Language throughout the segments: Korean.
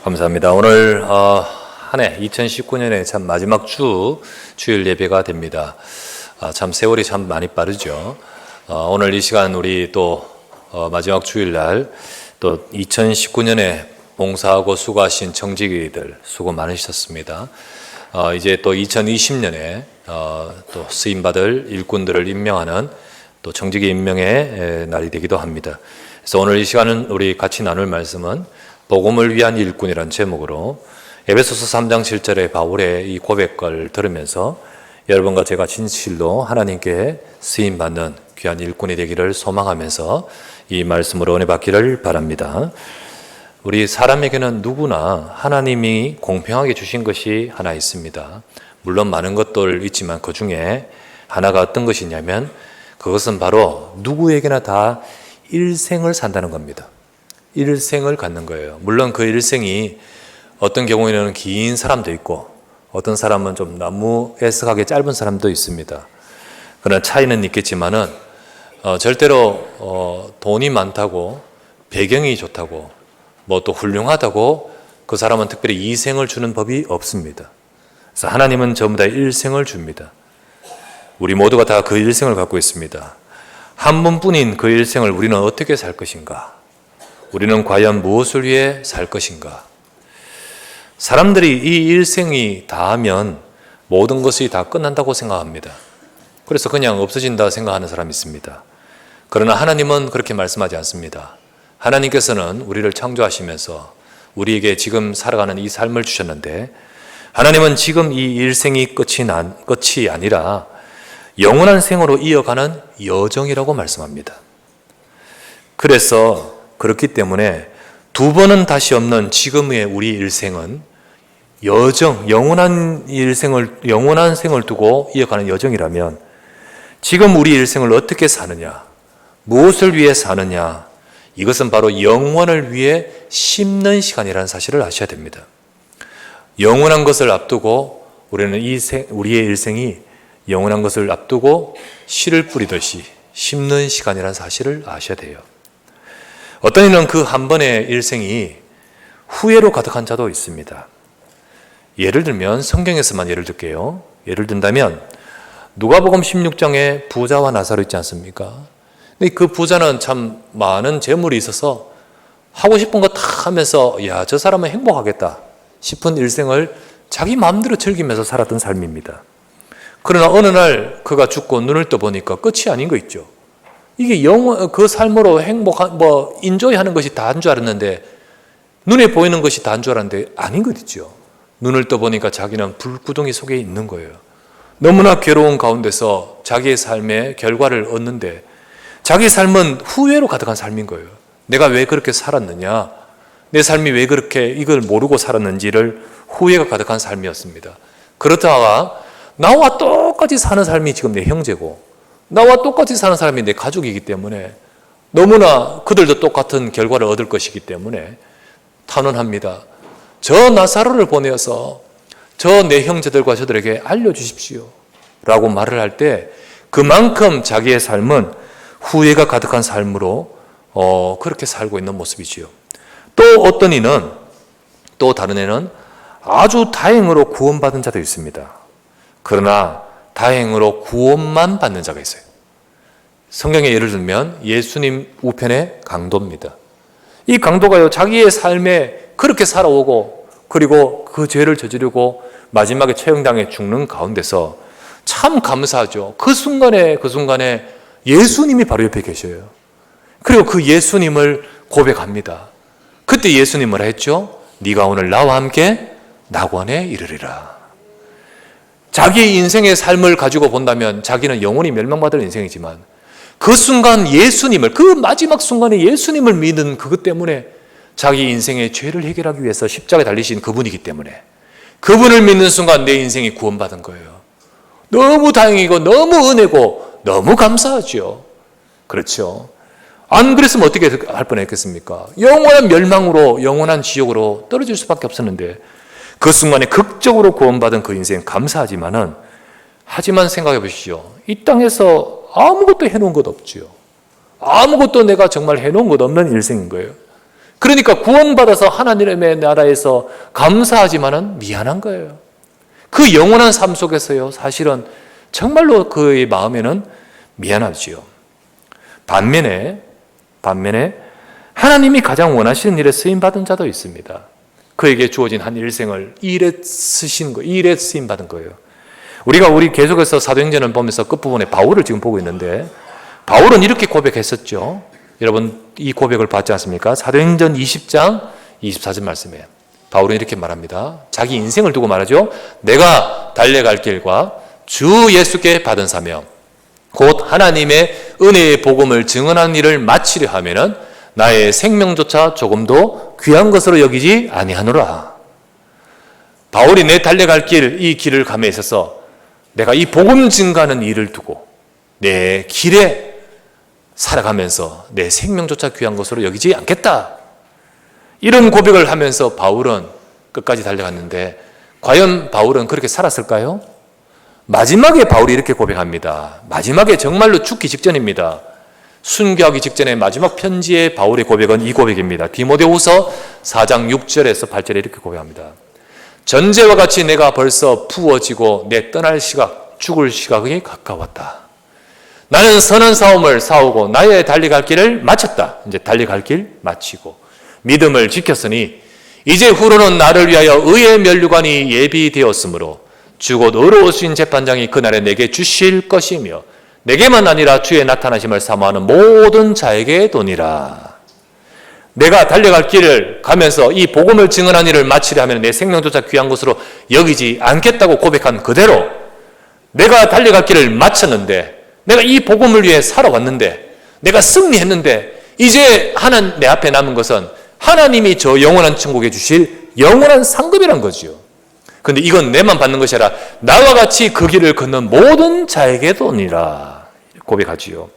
감사합니다. 오늘 한 해 2019년의 참 마지막 주일 예배가 됩니다. 참 세월이 참 많이 빠르죠. 오늘 이 시간 우리 또 마지막 주일날 또 2019년에 봉사하고 수고하신 청지기들 수고 많으셨습니다. 이제 또 2020년에 또 쓰임받을 일꾼들을 임명하는 또 청지기 임명의 날이 되기도 합니다. 그래서 오늘 이 시간은 우리 같이 나눌 말씀은 복음을 위한 일꾼이라는 제목으로 에베소서 3장 7절의 바울의 이 고백을 들으면서 여러분과 제가 진실로 하나님께 쓰임받는 귀한 일꾼이 되기를 소망하면서 이 말씀으로 은혜 받기를 바랍니다. 우리 사람에게는 누구나 하나님이 공평하게 주신 것이 하나 있습니다. 물론 많은 것들 있지만 그 중에 하나가 어떤 것이냐면 그것은 바로 누구에게나 다 일생을 산다는 겁니다. 일생을 갖는 거예요. 물론 그 일생이 어떤 경우에는 긴 사람도 있고 어떤 사람은 좀 너무 애석하게 짧은 사람도 있습니다. 그러나 차이는 있겠지만은 절대로 돈이 많다고 배경이 좋다고 뭐 또 훌륭하다고 그 사람은 특별히 이생을 주는 법이 없습니다. 그래서 하나님은 전부 다 일생을 줍니다. 우리 모두가 다 그 일생을 갖고 있습니다. 한 번뿐인 그 일생을 우리는 어떻게 살 것인가? 우리는 과연 무엇을 위해 살 것인가? 사람들이 이 일생이 다하면 모든 것이 다 끝난다고 생각합니다. 그래서 그냥 없어진다 생각하는 사람이 있습니다. 그러나 하나님은 그렇게 말씀하지 않습니다. 하나님께서는 우리를 창조하시면서 우리에게 지금 살아가는 이 삶을 주셨는데 하나님은 지금 이 일생이 끝이 아니라 영원한 생으로 이어가는 여정이라고 말씀합니다. 그래서 그렇기 때문에 두 번은 다시 없는 지금의 우리 일생은 여정, 영원한 생을 두고 이어가는 여정이라면 지금 우리 일생을 어떻게 사느냐, 무엇을 위해 사느냐, 이것은 바로 영원을 위해 심는 시간이라는 사실을 아셔야 됩니다. 영원한 것을 앞두고 우리는 우리의 일생이 영원한 것을 앞두고 씨를 뿌리듯이 심는 시간이라는 사실을 아셔야 돼요. 어떤 이는 그 한 번의 일생이 후회로 가득한 자도 있습니다. 예를 들면 성경에서만 예를 들게요. 예를 든다면 누가복음 16장에 부자와 나사로 있지 않습니까? 근데 그 부자는 참 많은 재물이 있어서 하고 싶은 거 다 하면서 야, 저 사람은 행복하겠다 싶은 일생을 자기 마음대로 즐기면서 살았던 삶입니다. 그러나 어느 날 그가 죽고 눈을 떠보니까 끝이 아닌 거 있죠. 이게 그 삶으로 인조이하는 것이 다인 줄 알았는데 눈에 보이는 것이 다인 줄 알았는데 아닌 것 있죠. 눈을 떠보니까 자기는 불구덩이 속에 있는 거예요. 너무나 괴로운 가운데서 자기의 삶의 결과를 얻는데 자기 삶은 후회로 가득한 삶인 거예요. 내가 왜 그렇게 살았느냐, 내 삶이 왜 그렇게 이걸 모르고 살았는지를 후회가 가득한 삶이었습니다. 그렇다가 나와 똑같이 사는 삶이 지금 내 형제고 나와 똑같이 사는 사람이 내 가족이기 때문에 너무나 그들도 똑같은 결과를 얻을 것이기 때문에 탄원합니다. 저 나사로를 보내어서 저 내 형제들과 저들에게 알려주십시오 라고 말을 할 때 그만큼 자기의 삶은 후회가 가득한 삶으로 그렇게 살고 있는 모습이지요. 또 어떤 이는, 또 다른 애는 아주 다행으로 구원받은 자도 있습니다. 그러나 다행으로 구원만 받는 자가 있어요. 성경에 예를 들면 예수님 우편의 강도입니다. 이 강도가요, 자기의 삶에 그렇게 살아오고 그리고 그 죄를 저지르고 마지막에 처형당해 죽는 가운데서 참 감사하죠. 그 순간에 예수님이 바로 옆에 계셔요. 그리고 그 예수님을 고백합니다. 그때 예수님을 했죠. 네가 오늘 나와 함께 낙원에 이르리라. 자기의 인생의 삶을 가지고 본다면 자기는 영원히 멸망받을 인생이지만 그 순간 예수님을, 그 마지막 순간에 예수님을 믿는 그것 때문에 자기 인생의 죄를 해결하기 위해서 십자가에 달리신 그분이기 때문에 그분을 믿는 순간 내 인생이 구원받은 거예요. 너무 다행이고 너무 은혜고 너무 감사하죠. 그렇죠. 안 그랬으면 어떻게 할 뻔했겠습니까? 영원한 멸망으로, 영원한 지옥으로 떨어질 수밖에 없었는데 그 순간에 극적으로 구원받은 그 인생 하지만 생각해 보시죠. 이 땅에서 아무것도 해놓은 것 없지요. 아무것도 내가 정말 해놓은 것 없는 일생인 거예요. 그러니까 구원받아서 하나님의 나라에서 감사하지만은 미안한 거예요. 그 영원한 삶 속에서요, 사실은 정말로 그의 마음에는 미안하지요. 반면에 하나님이 가장 원하시는 일에 쓰임받은 자도 있습니다. 그에게 주어진 한 일생을 일에 쓰신 거, 일에 쓰임받은 거예요. 우리 계속해서 사도행전을 보면서 끝부분에 바울을 지금 보고 있는데, 바울은 이렇게 고백했었죠. 여러분 이 고백을 봤지 않습니까? 사도행전 20장 24절 말씀에 바울은 이렇게 말합니다. 자기 인생을 두고 말하죠. 내가 달려갈 길과 주 예수께 받은 사명 곧 하나님의 은혜의 복음을 증언하는 일을 마치려 하면은 나의 생명조차 조금도 귀한 것으로 여기지 아니하노라. 바울이 내 달려갈 길, 이 길을 감에 있어서 내가 이 복음 증가하는 일을 두고 내 길에 살아가면서 내 생명조차 귀한 것으로 여기지 않겠다. 이런 고백을 하면서 바울은 끝까지 달려갔는데 과연 바울은 그렇게 살았을까요? 마지막에 바울이 이렇게 고백합니다. 마지막에 정말로 죽기 직전입니다. 순교하기 직전에 마지막 편지의 바울의 고백은 이 고백입니다. 디모데후서 4장 6절에서 8절에 이렇게 고백합니다. 전제와 같이 내가 벌써 부어지고 내 떠날 시각, 죽을 시각이 가까웠다. 나는 선한 싸움을 싸우고 나의 달려갈 길을 마쳤다. 이제 달려갈 길 마치고 믿음을 지켰으니 이제 후로는 나를 위하여 의의 면류관이 예비되었으므로 주 곧 의로우신 재판장이 그날에 내게 주실 것이며 내게만 아니라 주의 나타나심을 사모하는 모든 자에게 도니라. 내가 달려갈 길을 가면서 이 복음을 증언한 일을 마치려 하면 내 생명조차 귀한 것으로 여기지 않겠다고 고백한 그대로 내가 달려갈 길을 마쳤는데 내가 이 복음을 위해 살아왔는데 내가 승리했는데 이제 내 앞에 남은 것은 하나님이 저 영원한 천국에 주실 영원한 상급이란 거지요. 그런데 이건 내만 받는 것이 아니라 나와 같이 그 길을 걷는 모든 자에게도니라 고백하지요.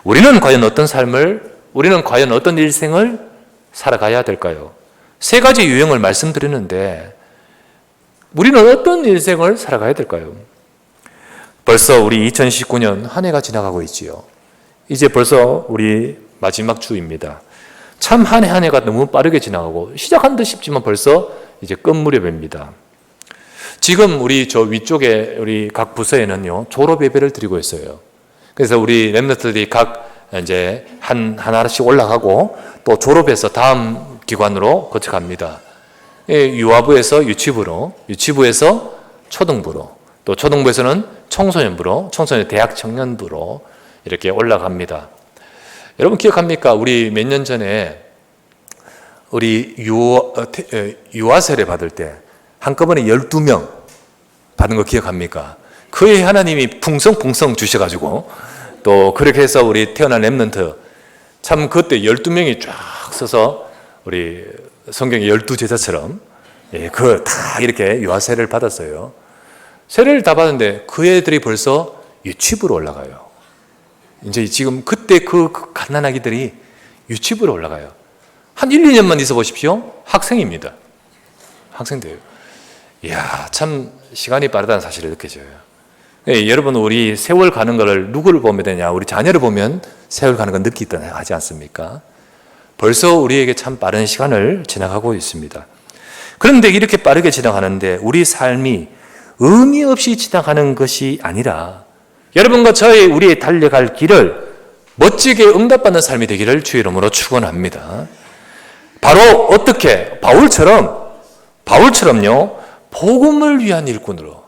우리는 과연 어떤 일생을 살아가야 될까요? 세 가지 유형을 말씀드리는데 우리는 어떤 일생을 살아가야 될까요? 벌써 우리 2019년 한 해가 지나가고 있지요. 이제 벌써 우리 마지막 주입니다. 참 한 해 한 해가 너무 빠르게 지나가고 시작한 듯 싶지만 벌써 이제 끝 무렵입니다. 지금 우리 저 위쪽에 우리 각 부서에는요 졸업 예배를 드리고 있어요. 그래서 우리 랩런트들이 각 이제 하나씩 올라가고 또 졸업해서 다음 기관으로 거쳐갑니다. 유아부에서 유치부로, 유치부에서 초등부로, 또 초등부에서는 청소년부로, 청소년 대학 청년부로 이렇게 올라갑니다. 여러분 기억합니까? 우리 몇 년 전에 우리 유아세례 받을 때 한꺼번에 12명 받은 거 기억합니까? 그의 하나님이 풍성풍성 주셔가지고 또 그렇게 해서 우리 태어난 랩런트 참 그때 12명이 쫙 서서 우리 성경의 12제자처럼 그 다 이렇게 유아세례를 받았어요. 세례를 다 받았는데 그 애들이 벌써 유치부로 올라가요. 이제 지금 그때 그 갓난아기들이 유치부로 올라가요. 한 1, 2년만 있어 보십시오. 학생입니다. 학생돼요. 이야, 참 시간이 빠르다는 사실을 느껴져요. 여러분 우리 세월 가는 거를 누구를 보면 되냐? 우리 자녀를 보면 세월 가는 건 느끼다 하지 않습니까? 벌써 우리에게 참 빠른 시간을 지나가고 있습니다. 그런데 이렇게 빠르게 지나가는데 우리 삶이 의미 없이 지나가는 것이 아니라 여러분과 우리의 달려갈 길을 멋지게 응답받는 삶이 되기를 주의 이름으로 축원합니다. 바로 어떻게? 바울처럼요 복음을 위한 일꾼으로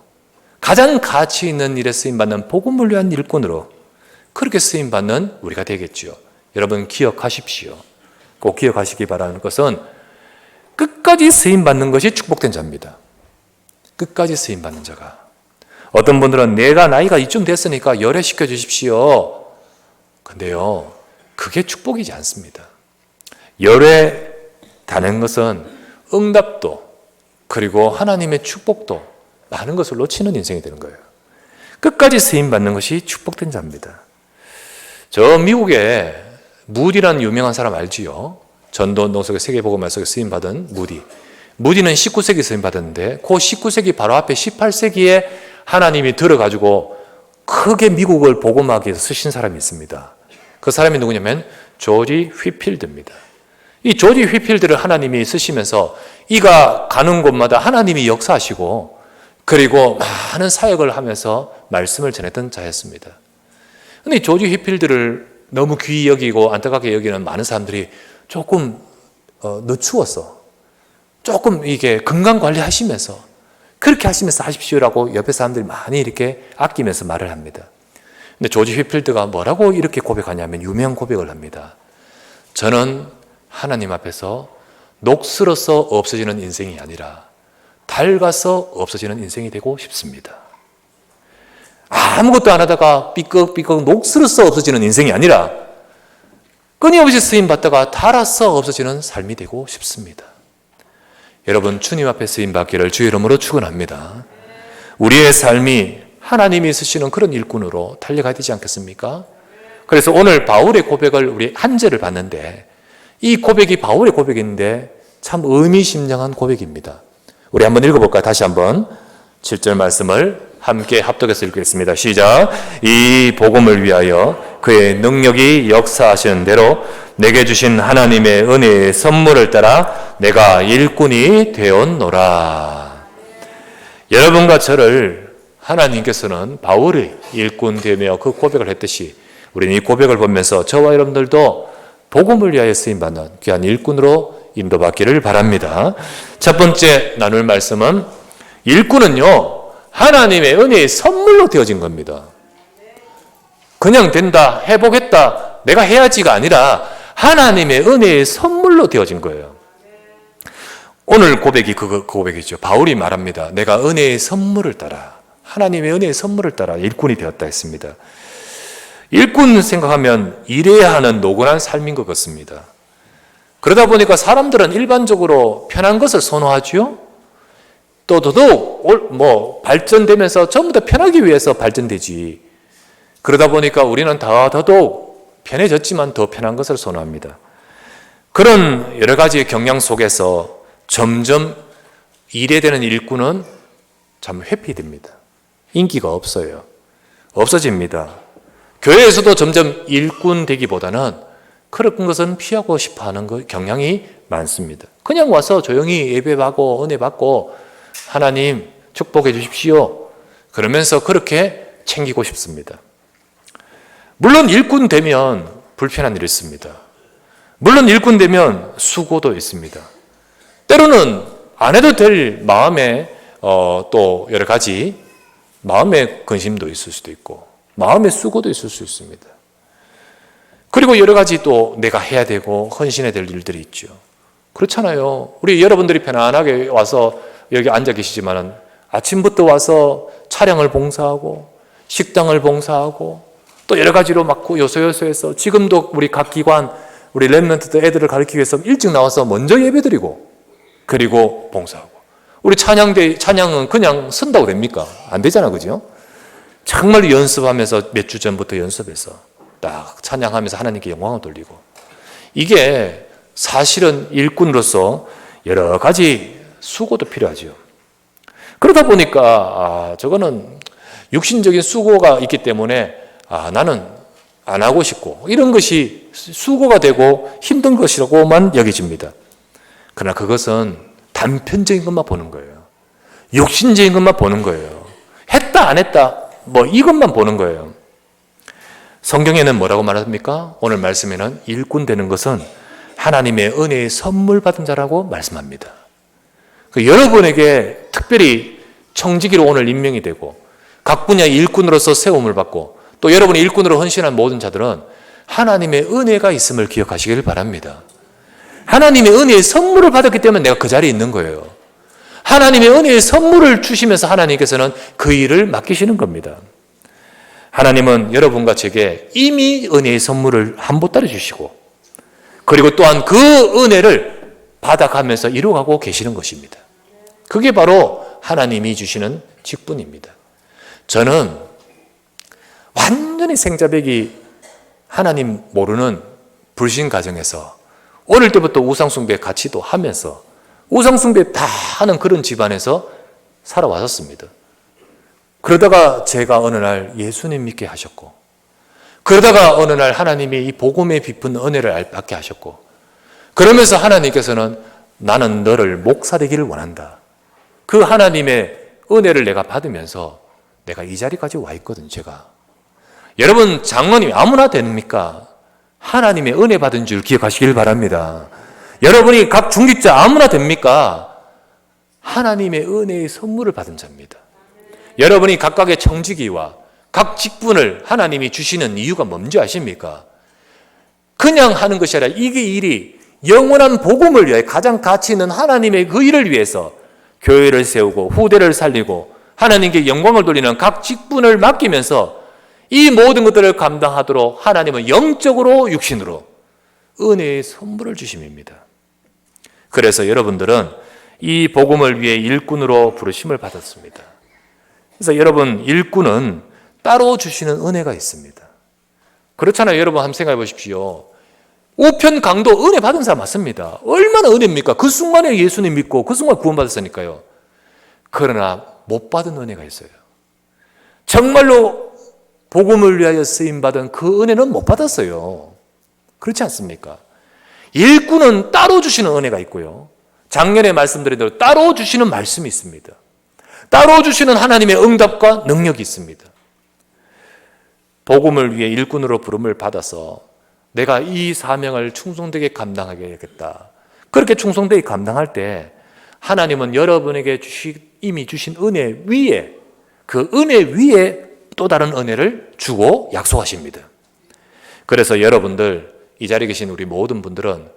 가장 가치 있는 일에 쓰임받는 복음을 위한 일꾼으로 그렇게 쓰임받는 우리가 되겠죠. 여러분 기억하십시오. 꼭 기억하시기 바라는 것은 끝까지 쓰임받는 것이 축복된 자입니다. 끝까지 쓰임받는 자가. 어떤 분들은 내가 나이가 이쯤 됐으니까 열애시켜 주십시오. 근데요, 그게 축복이지 않습니다. 열애다는 것은 응답도 그리고 하나님의 축복도 많은 것을 놓치는 인생이 되는 거예요. 끝까지 쓰임받는 것이 축복된 자입니다. 저 미국에 무디라는 유명한 사람 알지요? 전도 속에 세계복음화 속에 쓰임받은 무디는 19세기 쓰임받았는데 그 19세기 바로 앞에 18세기에 하나님이 들어가지고 크게 미국을 복음하기 위해서 쓰신 사람이 있습니다. 그 사람이 누구냐면 조지 휘필드입니다. 이 조지 휘필드를 하나님이 쓰시면서 이가 가는 곳마다 하나님이 역사하시고 그리고 많은 사역을 하면서 말씀을 전했던 자였습니다. 그런데 조지 휘필드를 너무 귀히 여기고 안타깝게 여기는 많은 사람들이 조금 늦추어서 조금 이게 건강 관리하시면서 그렇게 하시면서 하십시오라고 옆에 사람들이 많이 이렇게 아끼면서 말을 합니다. 근데 조지 휘필드가 뭐라고 이렇게 고백하냐면 유명한 고백을 합니다. 저는 하나님 앞에서 녹슬어서 없어지는 인생이 아니라 밝아서 없어지는 인생이 되고 싶습니다. 아무것도 안 하다가 삐걱삐걱 녹슬어서 없어지는 인생이 아니라 끊임없이 쓰임받다가 달아서 없어지는 삶이 되고 싶습니다. 여러분, 주님 앞에 쓰임받기를 주의 이름으로 축원합니다. 우리의 삶이 하나님이 쓰시는 그런 일꾼으로 달려가야 되지 않겠습니까? 그래서 오늘 바울의 고백을 우리 한 절을 봤는데 이 고백이 바울의 고백인데 참 의미심장한 고백입니다. 우리 한번 읽어볼까요? 다시 한번 7절 말씀을 함께 합독해서 읽겠습니다. 시작. 이 복음을 위하여 그의 능력이 역사하시는 대로 내게 주신 하나님의 은혜의 선물을 따라 내가 일꾼이 되었노라. 여러분과 저를 하나님께서는 바울의 일꾼 되며 그 고백을 했듯이 우리는 이 고백을 보면서 저와 여러분들도 복음을 위하여 쓰임받는 귀한 일꾼으로 인도받기를 바랍니다. 첫 번째 나눌 말씀은 일꾼은요, 하나님의 은혜의 선물로 되어진 겁니다. 그냥 된다, 해보겠다, 내가 해야지가 아니라 하나님의 은혜의 선물로 되어진 거예요. 오늘 고백이 그 고백이죠. 바울이 말합니다. 내가 은혜의 선물을 따라, 하나님의 은혜의 선물을 따라 일꾼이 되었다 했습니다. 일꾼 생각하면 일해야 하는 노곤한 삶인 것 같습니다. 그러다 보니까 사람들은 일반적으로 편한 것을 선호하죠. 또 더더욱 발전되면서 전부 다 편하기 위해서 발전되지. 그러다 보니까 우리는 더더욱 편해졌지만 더 편한 것을 선호합니다. 그런 여러 가지 경향 속에서 점점 일해야 되는 일꾼은 참 회피됩니다. 인기가 없어요. 없어집니다. 교회에서도 점점 일꾼 되기보다는 그런 것은 피하고 싶어하는 경향이 많습니다. 그냥 와서 조용히 예배받고 은혜 받고 하나님 축복해 주십시오. 그러면서 그렇게 챙기고 싶습니다. 물론 일꾼 되면 불편한 일이 있습니다. 물론 일꾼 되면 수고도 있습니다. 때로는 안 해도 될 마음에 또 여러 가지 마음의 근심도 있을 수도 있고 마음의 수고도 있을 수 있습니다. 그리고 여러 가지 또 내가 해야 되고 헌신해야 될 일들이 있죠. 그렇잖아요. 우리 여러분들이 편안하게 와서 여기 앉아 계시지만은 아침부터 와서 차량을 봉사하고 식당을 봉사하고 또 여러 가지로 막 요소요소해서 지금도 우리 각 기관 우리 렘넌트 애들을 가르치기 위해서 일찍 나와서 먼저 예배드리고 그리고 봉사하고 우리 찬양은 그냥 쓴다고 됩니까? 안 되잖아, 그죠? 정말 연습하면서 몇 주 전부터 연습해서 딱 찬양하면서 하나님께 영광을 돌리고 이게 사실은 일꾼으로서 여러 가지 수고도 필요하죠. 그러다 보니까 저거는 육신적인 수고가 있기 때문에 나는 안 하고 싶고 이런 것이 수고가 되고 힘든 것이라고만 여겨집니다. 그러나 그것은 단편적인 것만 보는 거예요. 육신적인 것만 보는 거예요. 했다 안 했다 이것만 보는 거예요. 성경에는 뭐라고 말합니까? 오늘 말씀에는 일꾼 되는 것은 하나님의 은혜의 선물 받은 자라고 말씀합니다. 여러분에게 특별히 청지기로 오늘 임명이 되고 각 분야의 일꾼으로서 세움을 받고 또 여러분이 일꾼으로 헌신한 모든 자들은 하나님의 은혜가 있음을 기억하시길 바랍니다. 하나님의 은혜의 선물을 받았기 때문에 내가 그 자리에 있는 거예요. 하나님의 은혜의 선물을 주시면서 하나님께서는 그 일을 맡기시는 겁니다. 하나님은 여러분과 제게 이미 은혜의 선물을 한 보따리 주시고 그리고 또한 그 은혜를 받아가면서 이루어가고 계시는 것입니다. 그게 바로 하나님이 주시는 직분입니다. 저는 완전히 생자백이 하나님 모르는 불신 가정에서 어릴 때부터 우상숭배 같이도 하면서 우상숭배 다 하는 그런 집안에서 살아왔었습니다. 그러다가 제가 어느 날 예수님 믿게 하셨고 그러다가 어느 날 하나님이 이 복음에 깊은 은혜를 받게 하셨고 그러면서 하나님께서는 나는 너를 목사 되기를 원한다. 그 하나님의 은혜를 내가 받으면서 내가 이 자리까지 와 있거든, 제가. 여러분, 장로님 아무나 됩니까? 하나님의 은혜 받은 줄 기억하시길 바랍니다. 여러분이 각 중직자 아무나 됩니까? 하나님의 은혜의 선물을 받은 자입니다. 여러분이 각각의 청지기와 각 직분을 하나님이 주시는 이유가 뭔지 아십니까? 그냥 하는 것이 아니라 이게 일이 영원한 복음을 위해 가장 가치 있는 하나님의 그 일을 위해서 교회를 세우고 후대를 살리고 하나님께 영광을 돌리는 각 직분을 맡기면서 이 모든 것들을 감당하도록 하나님은 영적으로 육신으로 은혜의 선물을 주심입니다. 그래서 여러분들은 이 복음을 위해 일꾼으로 부르심을 받았습니다. 그래서 여러분, 일꾼은 따로 주시는 은혜가 있습니다. 그렇잖아요. 여러분 한번 생각해 보십시오. 우편 강도 은혜 받은 사람 맞습니다. 얼마나 은혜입니까? 그 순간에 예수님 믿고 그 순간에 구원받았으니까요. 그러나 못 받은 은혜가 있어요. 정말로 복음을 위하여 쓰임받은 그 은혜는 못 받았어요. 그렇지 않습니까? 일꾼은 따로 주시는 은혜가 있고요. 작년에 말씀드린 대로 따로 주시는 말씀이 있습니다. 따로 주시는 하나님의 응답과 능력이 있습니다. 복음을 위해 일꾼으로 부름을 받아서 내가 이 사명을 충성되게 감당하겠다. 그렇게 충성되게 감당할 때 하나님은 여러분에게 이미 주신 은혜 위에, 그 은혜 위에 또 다른 은혜를 주고 약속하십니다. 그래서 여러분들, 이 자리에 계신 우리 모든 분들은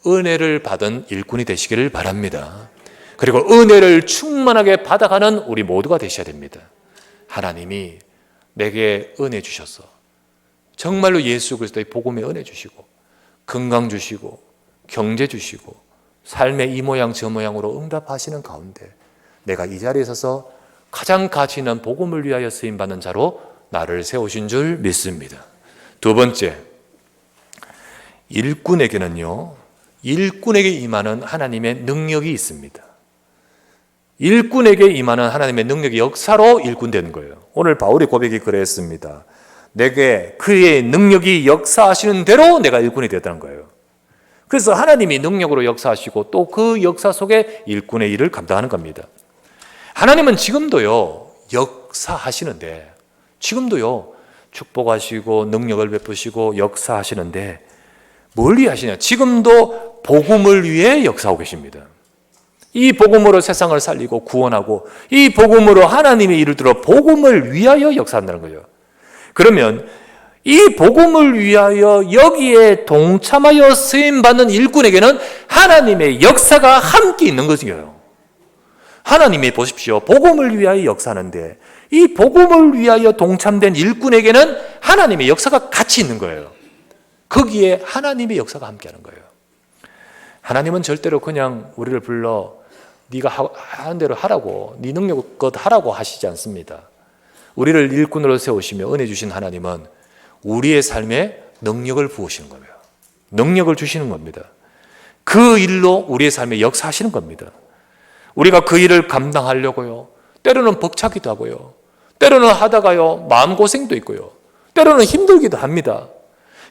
은혜를 받은 일꾼이 되시기를 바랍니다. 그리고 은혜를 충만하게 받아가는 우리 모두가 되셔야 됩니다. 하나님이 내게 은혜 주셔서 정말로 예수 그리스도의 복음에 은혜 주시고 건강 주시고 경제 주시고 삶의 이 모양 저 모양으로 응답하시는 가운데 내가 이 자리에 서서 가장 가치 있는 복음을 위하여 쓰임받는 자로 나를 세우신 줄 믿습니다. 두 번째, 일꾼에게는요, 일꾼에게 임하는 하나님의 능력이 있습니다. 일꾼에게 임하는 하나님의 능력의 역사로 일꾼 되는 거예요. 오늘 바울의 고백이 그랬습니다. 내게 그의 능력이 역사하시는 대로 내가 일꾼이 되었다는 거예요. 그래서 하나님이 능력으로 역사하시고 또 그 역사 속에 일꾼의 일을 감당하는 겁니다. 하나님은 지금도요, 역사하시는데, 지금도요, 축복하시고 능력을 베푸시고 역사하시는데 뭘 위해 하시냐? 지금도 복음을 위해 역사하고 계십니다. 이 복음으로 세상을 살리고 구원하고 이 복음으로 하나님의 일을 들어 복음을 위하여 역사한다는 거예요. 그러면 이 복음을 위하여 여기에 동참하여 쓰임받는 일꾼에게는 하나님의 역사가 함께 있는 거죠. 하나님이 보십시오. 복음을 위하여 역사하는데 이 복음을 위하여 동참된 일꾼에게는 하나님의 역사가 같이 있는 거예요. 거기에 하나님의 역사가 함께하는 거예요. 하나님은 절대로 그냥 우리를 불러 네가 하는 대로 하라고, 네 능력껏 하라고 하시지 않습니다. 우리를 일꾼으로 세우시며 은혜 주신 하나님은 우리의 삶에 능력을 부으시는 거예요. 능력을 주시는 겁니다. 그 일로 우리의 삶에 역사하시는 겁니다. 우리가 그 일을 감당하려고요, 때로는 벅차기도 하고요, 때로는 하다가요 마음고생도 있고요, 때로는 힘들기도 합니다.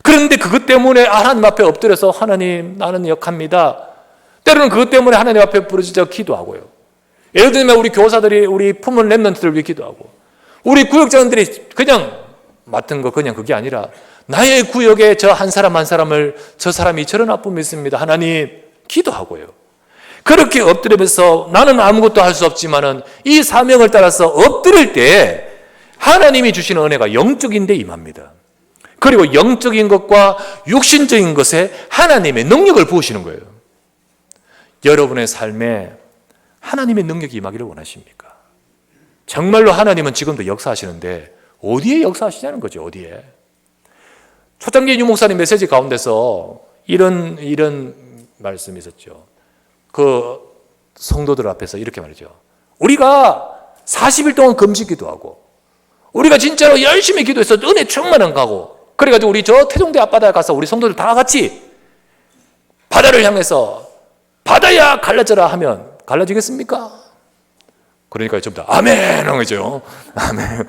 그런데 그것 때문에 하나님 앞에 엎드려서 하나님 나는 역합니다. 때로는 그것 때문에 하나님 앞에 부르짖어 기도하고요. 예를 들면 우리 교사들이 우리 품은 렘넌트를 위해 기도하고 우리 구역장들이 그냥 맡은 거 그냥 그게 아니라 나의 구역에 저 한 사람 한 사람을 저 사람이 저런 아픔이 있습니다. 하나님 기도하고요. 그렇게 엎드리면서 나는 아무것도 할 수 없지만은 이 사명을 따라서 엎드릴 때 하나님이 주시는 은혜가 영적인 데 임합니다. 그리고 영적인 것과 육신적인 것에 하나님의 능력을 부으시는 거예요. 여러분의 삶에 하나님의 능력이 임하기를 원하십니까? 정말로 하나님은 지금도 역사하시는데 어디에 역사하시냐는 거죠. 어디에? 초창기 유목사님 메시지 가운데서 이런 말씀이 있었죠. 그 성도들 앞에서 이렇게 말이죠. 우리가 40일 동안 금식기도 하고 우리가 진짜로 열심히 기도해서 은혜 충만한 가고 그래가지고 우리 저 태종대 앞바다에 가서 우리 성도들 다 같이 바다를 향해서 바다야 갈라져라 하면 갈라지겠습니까? 그러니까 좀 더 아멘 하는 거죠. 아멘.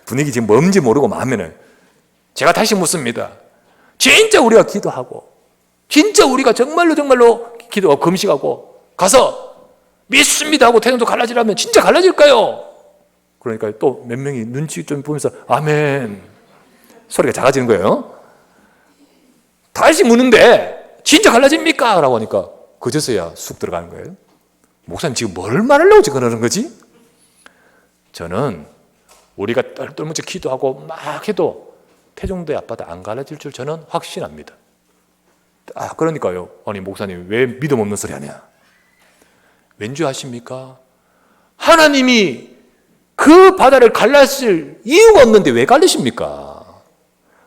분위기 지금 뭔지 모르고 아멘을. 제가 다시 묻습니다. 진짜 우리가 기도하고 진짜 우리가 정말로 기도하고 금식하고 가서 믿습니다 하고 태도도 갈라지라면 진짜 갈라질까요? 그러니까 또 몇 명이 눈치 좀 보면서 아멘 소리가 작아지는 거예요. 다시 묻는데 진짜 갈라집니까? 라고 하니까 그제서야 쑥 들어가는 거예요. 목사님 지금 뭘 말하려고 지금 그러는 거지? 저는 우리가 떨떨뭉쳐 기도하고 막 해도 태종도의 앞바다 안 갈라질 줄 저는 확신합니다. 그러니까요. 아니 목사님 왜 믿음 없는 소리 하냐? 왠지 아십니까? 하나님이 그 바다를 갈라질 이유가 없는데 왜 갈리십니까?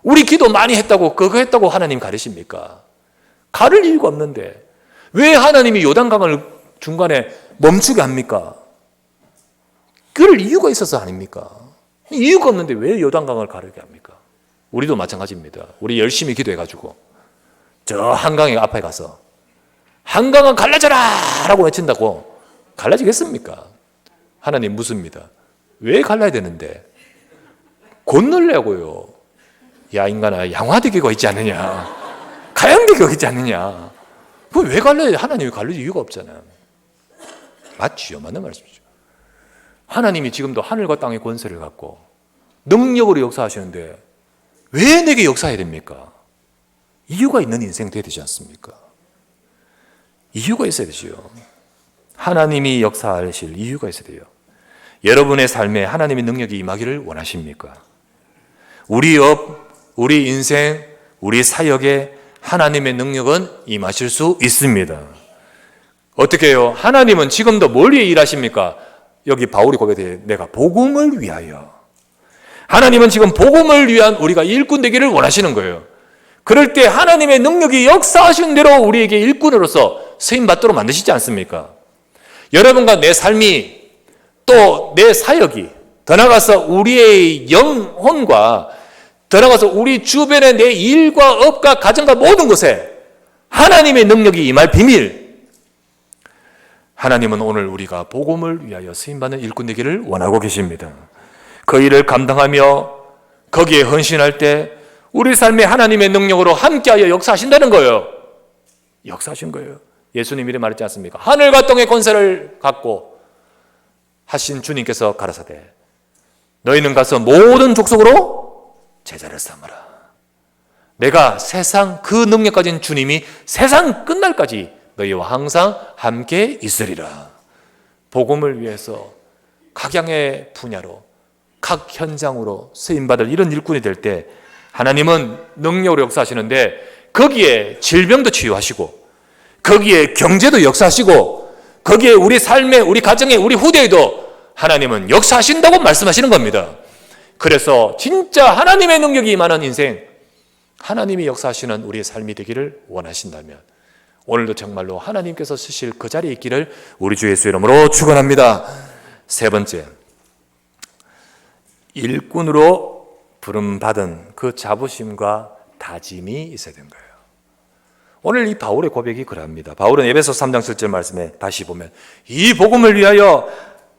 우리 기도 많이 했다고 그거 했다고 하나님 가르십니까? 가를 이유가 없는데 왜 하나님이 요단강을 중간에 멈추게 합니까? 그럴 이유가 있어서 아닙니까? 이유가 없는데 왜 요단강을 가르게 합니까? 우리도 마찬가지입니다. 우리 열심히 기도해가지고 저 한강의 앞에 가서 한강은 갈라져라 라고 외친다고 갈라지겠습니까? 하나님 묻습니다. 왜 갈라야 되는데? 건널려고요. 야 인간아 양화대교가 있지 않느냐, 가양대교가 있지 않느냐, 그걸 왜 갈라야 돼? 하나님이 갈릴 이유가 없잖아요. 맞지요? 맞는 말씀이죠. 하나님이 지금도 하늘과 땅의 권세를 갖고 능력으로 역사하시는데 왜 내게 역사해야 됩니까? 이유가 있는 인생 돼야 되지 않습니까? 이유가 있어야 되지요. 하나님이 역사하실 이유가 있어야 돼요. 여러분의 삶에 하나님의 능력이 임하기를 원하십니까? 우리 업, 우리 인생, 우리 사역에 하나님의 능력은 임하실 수 있습니다. 어떻게 해요? 하나님은 지금도 뭘 위해 일하십니까? 여기 바울이 고백해 내가 복음을 위하여. 하나님은 지금 복음을 위한 우리가 일꾼 되기를 원하시는 거예요. 그럴 때 하나님의 능력이 역사하신 대로 우리에게 일꾼으로서 쓰임받도록 만드시지 않습니까? 여러분과 내 삶이 또 내 사역이 더 나아가서 우리의 영혼과 더 나아가서 우리 주변의 내 일과 업과 가정과 모든 것에 하나님의 능력이 임할 비밀, 하나님은 오늘 우리가 복음을 위하여 쓰임받는 일꾼 되기를 원하고 계십니다. 그 일을 감당하며 거기에 헌신할 때 우리 삶에 하나님의 능력으로 함께하여 역사하신다는 거예요. 역사하신 거예요. 예수님이 이렇게 말했지 않습니까? 하늘과 땅의 권세를 갖고 하신 주님께서 가라사대 너희는 가서 모든 족속으로 제자를 삼으라. 내가 세상 그 능력 가진 주님이 세상 끝날까지 너희와 항상 함께 있으리라. 복음을 위해서 각양의 분야로 각 현장으로 쓰임받을 이런 일꾼이 될 때 하나님은 능력으로 역사하시는데 거기에 질병도 치유하시고 거기에 경제도 역사하시고 거기에 우리 삶에 우리 가정에 우리 후대에도 하나님은 역사하신다고 말씀하시는 겁니다. 그래서 진짜 하나님의 능력이 임하는 인생, 하나님이 역사하시는 우리의 삶이 되기를 원하신다면 오늘도 정말로 하나님께서 쓰실 그 자리에 있기를 우리 주 예수 이름으로 축원합니다. 세 번째, 일꾼으로 부름받은 그 자부심과 다짐이 있어야 되는 거예요. 오늘 이 바울의 고백이 그러합니다. 바울은 에베소 3장 7절 말씀에 다시 보면 이 복음을 위하여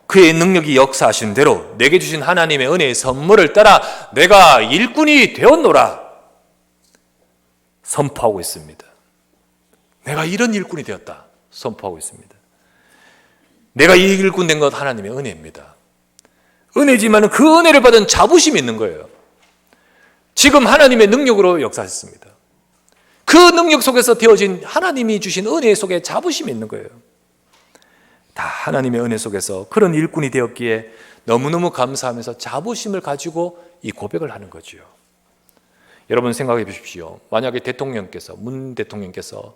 그의 능력이 역사하신 대로 내게 주신 하나님의 은혜의 선물을 따라 내가 일꾼이 되었노라 선포하고 있습니다. 내가 이런 일꾼이 되었다 선포하고 있습니다. 내가 이 일꾼 된 것 하나님의 은혜입니다. 은혜지만 그 은혜를 받은 자부심이 있는 거예요. 지금 하나님의 능력으로 역사하셨습니다. 그 능력 속에서 되어진 하나님이 주신 은혜 속에 자부심이 있는 거예요. 다 하나님의 은혜 속에서 그런 일꾼이 되었기에 너무너무 감사하면서 자부심을 가지고 이 고백을 하는 거죠. 여러분 생각해 보십시오. 만약에 대통령께서, 문 대통령께서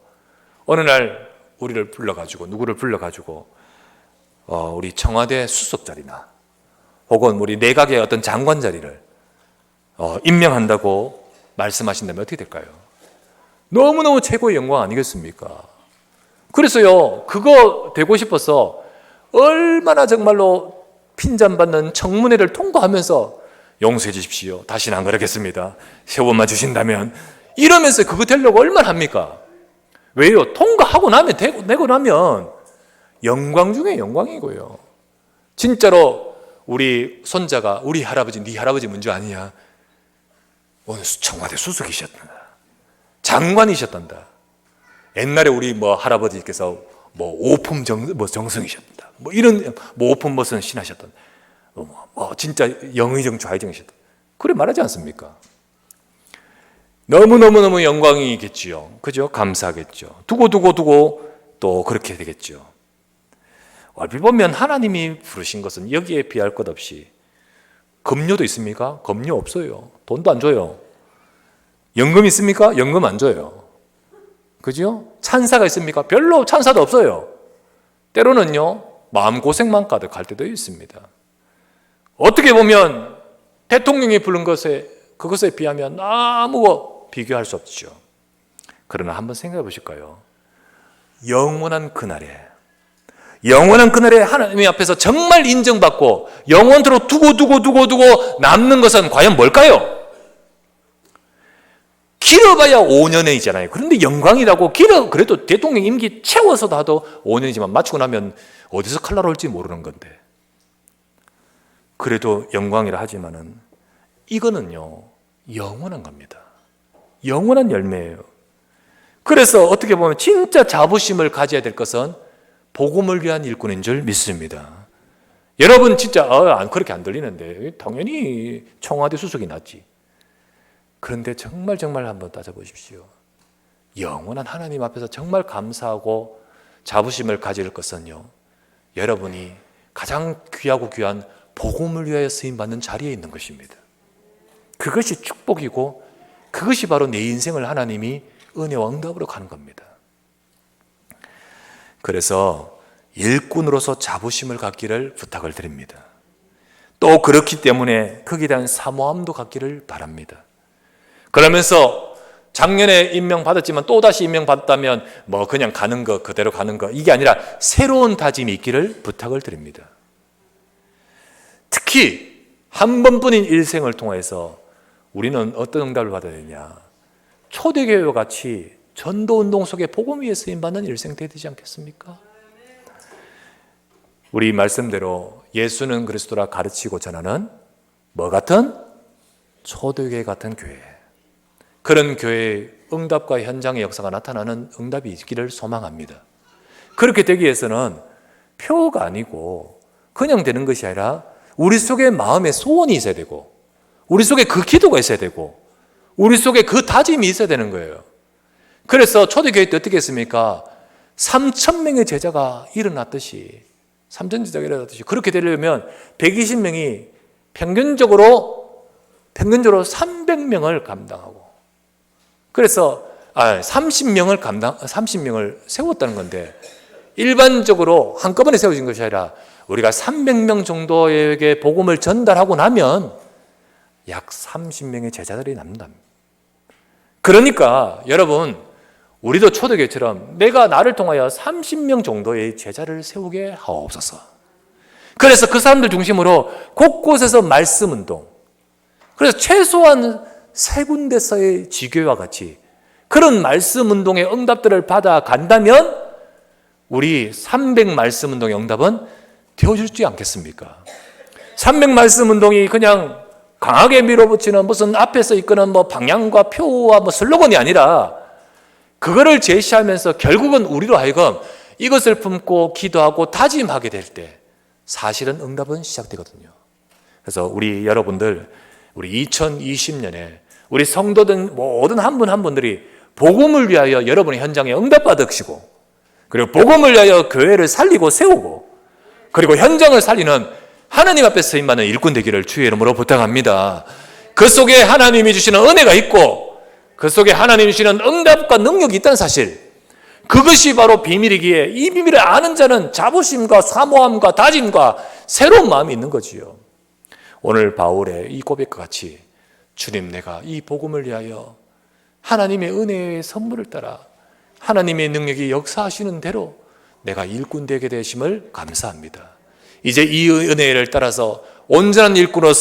어느 날 우리를 불러가지고, 누구를 불러가지고 우리 청와대 수석 자리나 혹은 우리 내각의 어떤 장관 자리를 임명한다고 말씀하신다면 어떻게 될까요? 너무너무 최고의 영광 아니겠습니까? 그래서요, 그거 되고 싶어서 얼마나 정말로 핀잔받는 청문회를 통과하면서 용서해 주십시오. 다시는 안 그러겠습니다. 세월만 주신다면. 이러면서 그거 되려고 얼마나 합니까? 왜요? 통과하고 나면, 되고 나면 영광 중에 영광이고요. 진짜로 우리 손자가 우리 할아버지, 네 할아버지 문제 아니야. 오늘 청와대 수석이셨단다. 장관이셨단다. 옛날에 우리 뭐 할아버지께서 뭐 오품 정성이셨다. 뭐 이런 뭐 오품 무슨 신하셨던. 진짜 영의정 좌의정이셨다. 그래 말하지 않습니까? 너무너무 영광이겠지요. 그죠? 감사하겠죠. 두고 또 그렇게 되겠죠. 얼핏 보면 하나님이 부르신 것은 여기에 비할 것 없이 급료도 있습니까? 급료 없어요. 돈도 안 줘요. 연금 있습니까? 연금 안 줘요. 그죠? 찬사가 있습니까? 별로 찬사도 없어요. 때로는요, 마음고생만 가득할 때도 있습니다. 어떻게 보면 대통령이 부른 그것에 비하면 아무 비교할 수 없죠. 그러나 한번 생각해 보실까요? 영원한 그날에 하나님 앞에서 정말 인정받고 영원토록 두고 남는 것은 과연 뭘까요? 길어봐야 5년이잖아요. 그런데 영광이라고 그래도 대통령 임기 채워서도 하도 5년이지만 맞추고 나면 어디서 칼 날아올지 모르는 건데. 그래도 영광이라 하지만은 이거는요, 영원한 겁니다. 영원한 열매예요. 그래서 어떻게 보면 진짜 자부심을 가져야 될 것은 복음을 위한 일꾼인 줄 믿습니다. 여러분 진짜 그렇게 안 들리는데 당연히 청와대 수석이 낫지. 그런데 정말 한번 따져보십시오. 영원한 하나님 앞에서 정말 감사하고 자부심을 가질 것은요, 여러분이 가장 귀하고 귀한 복음을 위하여 쓰임받는 자리에 있는 것입니다. 그것이 축복이고 그것이 바로 내 인생을 하나님이 은혜와 응답으로 가는 겁니다. 그래서 일꾼으로서 자부심을 갖기를 부탁을 드립니다. 또 그렇기 때문에 거기에 대한 사모함도 갖기를 바랍니다. 그러면서 작년에 임명받았지만 또다시 임명받았다면 뭐 그냥 가는 거 그대로 가는 거, 이게 아니라 새로운 다짐이 있기를 부탁을 드립니다. 특히 한 번뿐인 일생을 통해서 우리는 어떤 응답을 받아야 되냐, 초대교회와 같이 전도운동 속에 복음 위에 쓰임받는 일생 되지 않겠습니까? 우리 말씀대로 예수는 그리스도라 가르치고 전하는 뭐 같은? 초대교회 같은 교회. 그런 교회의 응답과 현장의 역사가 나타나는 응답이 있기를 소망합니다. 그렇게 되기 위해서는 표가 아니고 그냥 되는 것이 아니라 우리 속에 마음의 소원이 있어야 되고, 우리 속에 그 기도가 있어야 되고, 우리 속에 그 다짐이 있어야 되는 거예요. 그래서 초대교회 때 어떻게 했습니까? 3,000명의 제자가 일어났듯이, 그렇게 되려면 120명이 평균적으로 300명을 감당하고, 그래서 30명을 세웠다는 건데, 일반적으로 한꺼번에 세워진 것이 아니라 우리가 300명 정도에게 복음을 전달하고 나면 약 30명의 제자들이 남는답니다. 그러니까 여러분, 우리도 초대교회처럼 내가 나를 통하여 30명 정도의 제자를 세우게 하옵소서. 그래서 그 사람들 중심으로 곳곳에서 말씀 운동, 그래서 최소한 3군데서의 지교와 같이 그런 말씀 운동의 응답들을 받아 간다면 우리 300 말씀 운동의 응답은 되어줄지 않겠습니까? 300 말씀 운동이 그냥 강하게 밀어붙이는 무슨 앞에서 이끄는 뭐 방향과 표와 뭐 슬로건이 아니라, 그거를 제시하면서 결국은 우리로 하여금 이것을 품고 기도하고 다짐하게 될 때 사실은 응답은 시작되거든요. 그래서 우리 여러분들, 우리 2020년에 우리 성도들 모든 한 분 한 분들이 복음을 위하여 여러분의 현장에 응답받으시고, 그리고 복음을 위하여 교회를 살리고 세우고, 그리고 현장을 살리는 하나님 앞에 쓰임받는 일꾼 되기를 주의 이름으로 부탁합니다. 그 속에 하나님이 주시는 은혜가 있고 그 속에 하나님이 주시는 응답과 능력이 있다는 사실, 그것이 바로 비밀이기에 이 비밀을 아는 자는 자부심과 사모함과 다짐과 새로운 마음이 있는 거지요. 오늘 바울의 이 고백과 같이, 주님, 내가 이 복음을 위하여 하나님의 은혜의 선물을 따라 하나님의 능력이 역사하시는 대로 내가 일꾼 되게 되심을 감사합니다. 이제 이 은혜를 따라서 온전한 일꾼으로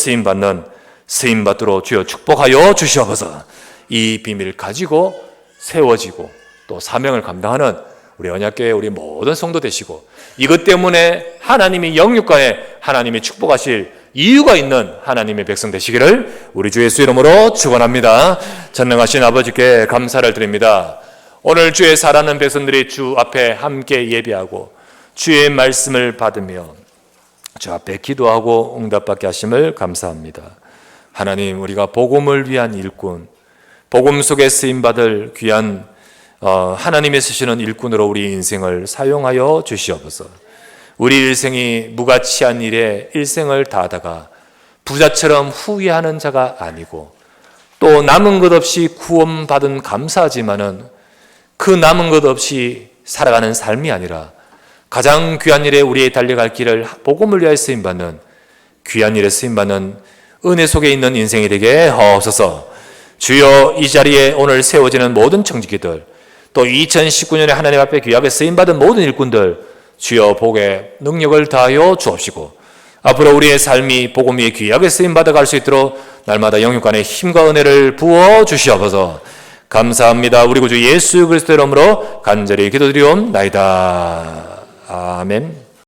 쓰임받도록 주여 축복하여 주시옵소서. 이 비밀을 가지고 세워지고 또 사명을 감당하는 우리 언약교회 우리 모든 성도 되시고, 이것 때문에 하나님이 영육간에 하나님이 축복하실 이유가 있는 하나님의 백성 되시기를 우리 주 예수 이름으로 축원합니다. 전능하신 아버지께 감사를 드립니다. 오늘 주의 사랑하는 백성들이 주 앞에 함께 예배하고 주의 말씀을 받으며 주 앞에 기도하고 응답받게 하심을 감사합니다. 하나님, 우리가 복음을 위한 일꾼, 복음 속에 쓰임받을 귀한 하나님이 쓰시는 일꾼으로 우리 인생을 사용하여 주시옵소서. 우리 일생이 무가치한 일에 일생을 다하다가 부자처럼 후회하는 자가 아니고, 또 남은 것 없이 구원받은 감사하지만은 그 남은 것 없이 살아가는 삶이 아니라 가장 귀한 일에 우리의 달려갈 길을 복음을 위하여 쓰임받는 귀한 일에 쓰임받는 은혜 속에 있는 인생이 되게 하옵소서. 주여, 이 자리에 오늘 세워지는 모든 청지기들, 또 2019년에 하나님 앞에 귀하게 쓰임받은 모든 일꾼들, 주여 복의 능력을 다하여 주옵시고 앞으로 우리의 삶이 복음 위에 귀하게 쓰임받아 갈 수 있도록 날마다 영육간의 힘과 은혜를 부어 주시옵소서. 감사합니다. 우리 구주 예수 그리스도의 이름으로 간절히 기도드리옵나이다. 아멘.